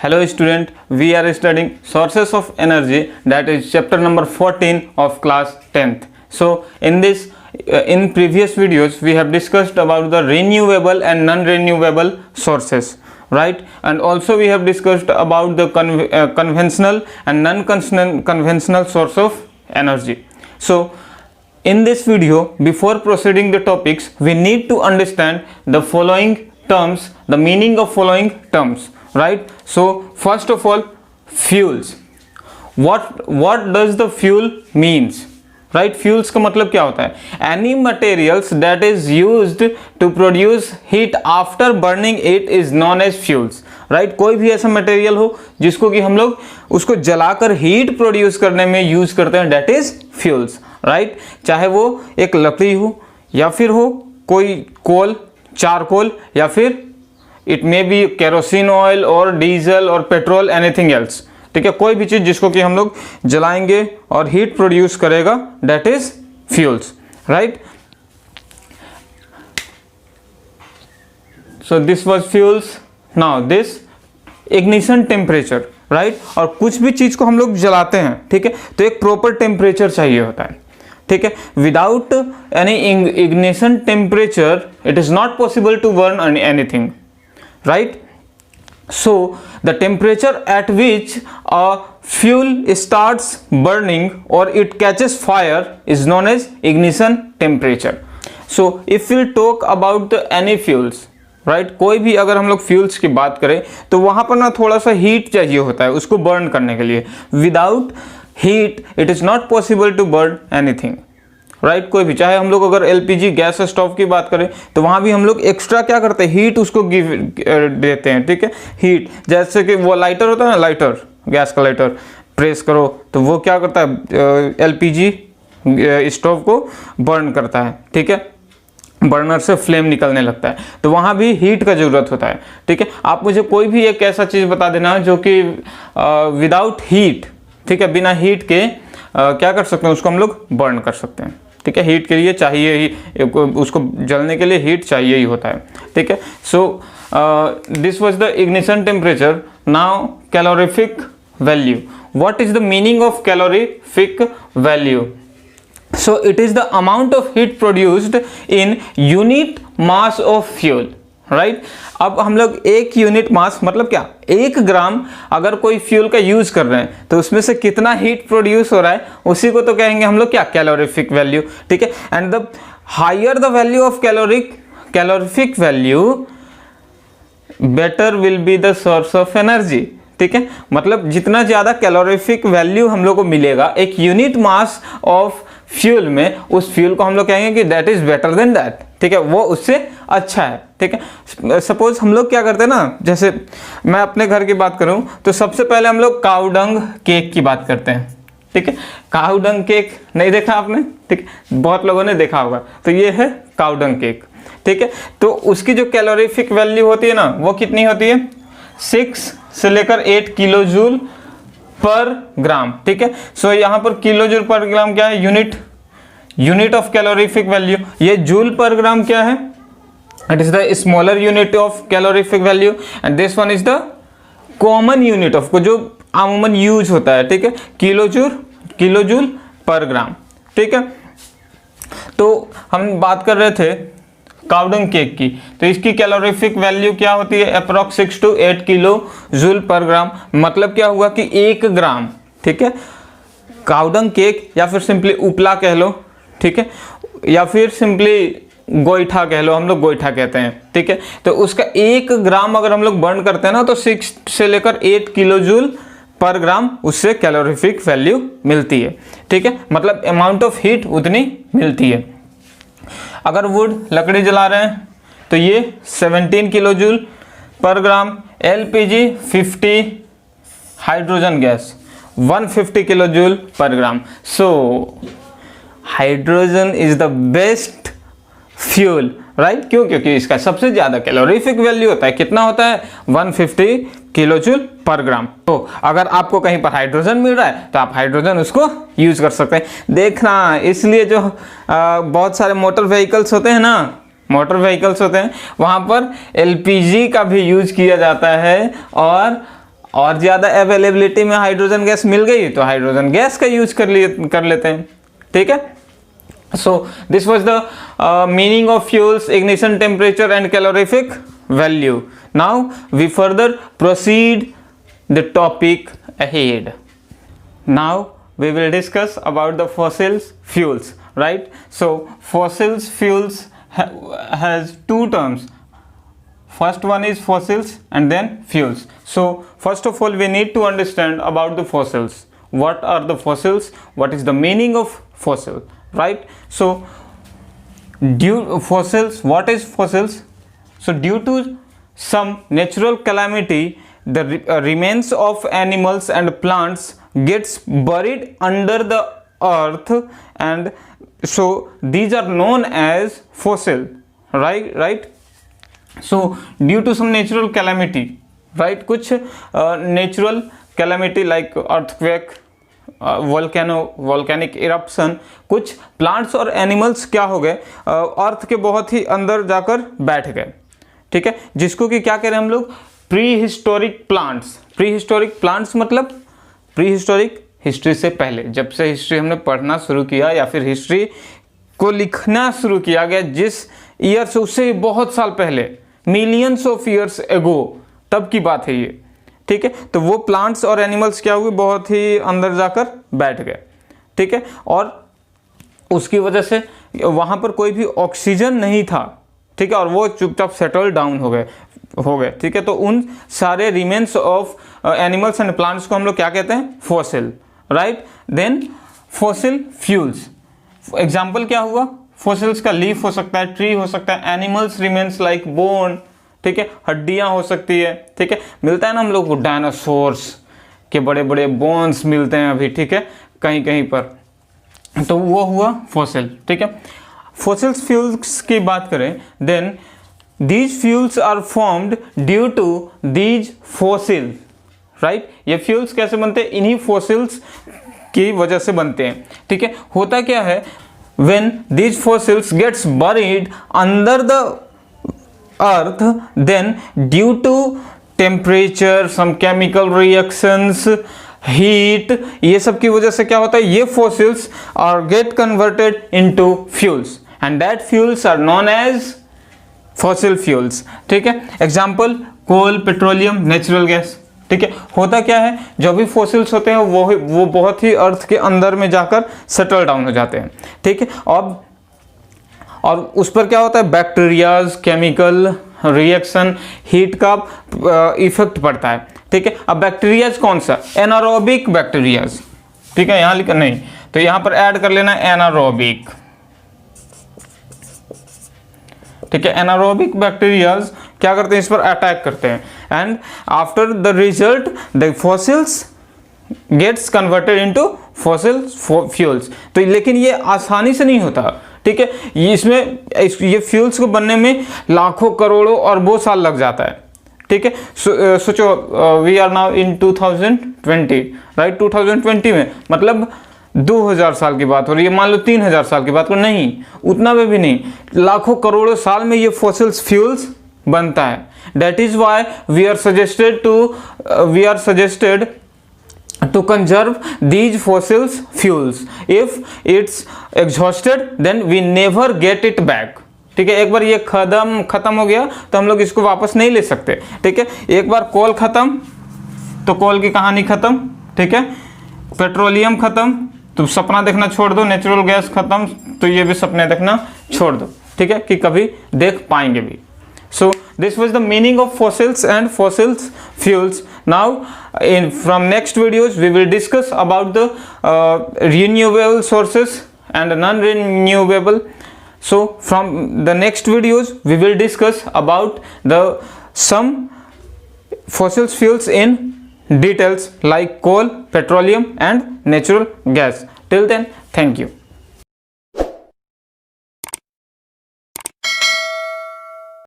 Hello student, we are studying sources of energy, that is chapter number 14 of class 10th. So in previous videos we have discussed about the renewable and non-renewable sources, right? And also we have discussed about the conventional and non-conventional source of energy. So in this video, before proceeding the topics, we need to understand the following terms, the meaning of following terms, right? So first of all, fuels. What does the fuel means, right? Fuels का मतलब क्या होता है? Any materials that is used to produce heat after burning it is known as fuels, right? कोई भी ऐसा material हो जिसको कि हम लोग उसको जलाकर हीट प्रोड्यूस करने में यूज करते हैं, that is fuels, राइट? चाहे वो एक लकड़ी हो या फिर हो कोई कोल, चारकोल, या फिर it may be kerosene oil और डीजल और पेट्रोल, एनीथिंग एल्स, ठीक है? कोई भी चीज जिसको कि हम लोग जलाएंगे और हीट प्रोड्यूस करेगा, that is fuels, right? So this was fuels. Now this ignition temperature, right? और कुछ भी चीज को हम लोग जलाते हैं, ठीक है, तो एक प्रॉपर टेम्परेचर चाहिए होता है, ठीक है? Without any ignition temperature it is not possible to burn anything, right? So the temperature at which a fuel starts burning or it catches fire is known as ignition temperature. So if we talk about the any fuels, right? कोई भी अगर हम लोग fuels की बात करें तो वहां पर ना थोड़ा सा हीट चाहिए होता है उसको बर्न करने के लिए. Without heat it is not possible to burn anything, right? कोई भी, चाहे हम लोग अगर एलपीजी गैस स्टोव की बात करें तो वहां भी हम लोग एक्स्ट्रा क्या करते हैं, हीट उसको देते हैं, ठीक है? हीट, जैसे कि वो लाइटर होता है ना, लाइटर, गैस का लाइटर प्रेस करो तो वो क्या करता है, एलपीजी स्टोव को बर्न करता है, ठीक है? बर्नर से फ्लेम निकलने लगता है, तो वहां भी हीट का जरूरत होता है, ठीक है? आप मुझे कोई भी एक ऐसा चीज बता देना जो कि विदाउट हीट, ठीक है, बिना हीट के क्या कर सकते हैं, उसको हम लोग बर्न कर सकते हैं, ठीक है? हीट के लिए चाहिए ही, उसको जलने के लिए हीट चाहिए ही होता है, ठीक है? So this was the ignition temperature. Now calorific value. What is the meaning of calorific value? So it is the amount of heat produced in unit mass of fuel, right? अब हम लोग एक unit mass मतलब क्या, 1 ग्राम अगर कोई fuel का use कर रहे हैं तो उसमें से कितना हीट प्रोड्यूस हो रहा है, उसी को तो कहेंगे हम लोग क्या, कैलोरीफिक वैल्यू, ठीक है? And the higher the value of calorific value better will be the source of energy, ठीक है? मतलब जितना ज्यादा कैलोरीफिक वैल्यू हम लोग को मिलेगा एक यूनिट मास ऑफ फ्यूल में, उस फ्यूल को हम लोग कहेंगे कि that is better than that, ठीक है? वो उससे अच्छा है, ठीक है? सपोज हम लोग क्या करते हैं ना, जैसे मैं अपने घर की बात करूं तो सबसे पहले हम लोग काउडंग केक की बात करते हैं, ठीक है? काउडंग केक नहीं देखा आपने, ठीक है? बहुत लोगों ने देखा होगा. तो ये है काउडंग केक, ठीक है? तो उसकी जो कैलोरीफिक वैल्यू होती है ना, वो कितनी होती है, 6 से लेकर 8 किलो जूल पर ग्राम, ठीक है? सो यहाँ पर किलो जूल पर ग्राम क्या है, यूनिट ऑफ कैलोरीफिक वैल्यू. ये जूल पर ग्राम क्या है, it is the smaller unit of calorific value, and this one is the common unit of, जो अमूमन यूज होता है, ठीक है? किलो जूल पर ग्राम, ठीक है? तो हम बात कर रहे थे काउडंग केक की, तो इसकी कैलोरीफिक वैल्यू क्या होती है, अप्रॉक्स 6 to 8 किलो जूल पर ग्राम. मतलब क्या हुआ कि 1 ग्राम, ठीक है, काउडंग केक, या फिर सिंपली उपला कह लो, ठीक है, या फिर सिंपली गोईठा कह लो, हम लोग गोईठा कहते हैं, ठीक है? तो उसका 1 ग्राम अगर हम लोग बर्न करते हैं ना तो 6 से लेकर 8 किलो जूल पर ग्राम उससे कैलोरीफिक वैल्यू मिलती है, ठीक है? मतलब अमाउंट ऑफ हीट उतनी मिलती है. अगर वुड, लकड़ी जला रहे हैं तो ये 17 किलो जूल पर ग्राम. LPG 50, hydrogen gas 150 kilo joule पर ग्राम. So hydrogen is the best fuel, right? क्यों? क्योंकि इसका सबसे ज्यादा कैलोरीफिक वैल्यू होता है, कितना होता है, 150 किलो जूल पर ग्राम. तो अगर आपको कहीं पर हाइड्रोजन मिल रहा है तो आप हाइड्रोजन उसको यूज कर सकते हैं. देखना, इसलिए जो बहुत सारे मोटर व्हीकल्स होते हैं ना, वहां पर एलपीजी का भी यूज किया जाता है और और ज़्यादा अवेलेबिलिटी में हाइड्रोजन गैस मिल गई तो हाइड्रोजन गैस का यूज कर लेते हैं, ठीक है। So this was the meaning of fuels, ignition temperature and calorific value. Now we further proceed the topic ahead. Now we will discuss about the fossil fuels, right? So fossil fuels has two terms. First one is fossils and then fuels. So first of all we need to understand about the fossils. What are the fossils? What is the meaning of fossil? Right? So fossils, what is fossils? So due to some natural calamity, the remains of animals and plants gets buried under the earth, and so these are known as fossil, right? So due to some natural calamity, right, कुछ natural calamity like earthquake, volcanic eruption, कुछ plants और animals क्या हो गए, अर्थ के बहुत ही अंदर जाकर बैठ गए, ठीक है, जिसको कि क्या कह रहे हैं हम लोग, pre historic plants. Pre historic plants मतलब प्री हिस्टोरिक, हिस्ट्री से पहले, जब से हिस्ट्री हमने पढ़ना शुरू किया या फिर हिस्ट्री को लिखना शुरू किया गया जिस ईयर से, उससे बहुत साल पहले, मिलियंस ऑफ ईयर्स एगो, तब की बात है ये, ठीक है। तो वो प्लांट्स और एनिमल्स क्या हुए, बहुत ही अंदर जाकर बैठ गए, ठीक है, और उसकी वजह से वहाँ पर कोई भी ऑक्सीजन नहीं था, ठीक है, और वो चुपचाप सेटल डाउन हो गए, ठीक है। तो उन सारे remains of animals and plants को हम लोग क्या कहते हैं, fossil, right. Then fossil fuels, example क्या हुआ, फॉसिल्स का लीफ हो सकता है, ट्री हो सकता है, एनिमल्स रिमेन्स लाइक बोन, ठीक है, हड्डियां हो सकती है, ठीक है, मिलता है ना हम लोग को डायनासोर्स के बड़े बड़े बोन्स मिलते हैं अभी, ठीक है, कहीं कहीं पर, तो वो हुआ फॉसिल, ठीक है। फॉसिल फ्यूल्स की बात करें, then these fuels are formed due to these fossil, right. ये फ्यूल्स कैसे बनते हैं, इन्हीं फॉसिल्स की वजह से बनते हैं, ठीक है। होता क्या है, when these fossils gets buried under the earth, then due to temperature, some chemical reactions, heat, ये सब की वजह से क्या होता है, ये fossils are get converted into fuels and that fuels are known as fossil fuels, ठीक है। एग्जाम्पल कोल, पेट्रोलियम, नेचुरल गैस, ठीक है। होता क्या है, जो भी फॉसिल्स होते हैं वो बहुत ही अर्थ के अंदर में जाकर सेटल डाउन हो जाते हैं, ठीक है। अब और उस पर क्या होता है, बैक्टीरियाज, केमिकल रिएक्शन, हीट का इफेक्ट पड़ता है, ठीक है। अब बैक्टीरियाज कौन सा, एनारोबिक बैक्टीरियाज, ठीक है, यहाँ लिखा नहीं तो यहाँ पर ऐड कर लेना एनारोबिक, ठीक है। एनारोबिक बैक्टीरियाज क्या करते हैं, इस पर अटैक करते हैं, and after the result the fossils gets converted into fossil fuels. तो लेकिन ये आसानी से नहीं होता, ठीक है, ये फ्यूल्स को बनने में लाखों करोड़ों अरबों साल लग जाता है, ठीक है। सोचो we are now in 2020, right, 2020 में मतलब 2000 साल की बात हो रही है, मान लो 3000 साल की बात हो, नहीं उतना में भी नहीं, लाखों करोड़ों साल में ये फॉसिल्स फ्यूल्स बनता है। That is why we are suggested to conserve these fossils fuels. If it's exhausted then we never get it back, ठीक है। एक बार ये खत्म हो गया तो हम लोग इसको वापस नहीं ले सकते, ठीक है। एक बार कोल खत्म तो कोल की कहानी खत्म, ठीक है। पेट्रोलियम खत्म तो सपना देखना छोड़ दो, नेचुरल गैस खत्म तो ये भी सपने देखना छोड़ दो, ठीक है, कि कभी देख पाएंगे भी। So this was the meaning of fossils and fossils fuels. Now from next videos we will discuss about the renewable sources and non-renewable. So from the next videos we will discuss about some fossil fuels in details like coal, petroleum and natural gas. Till then, thank you.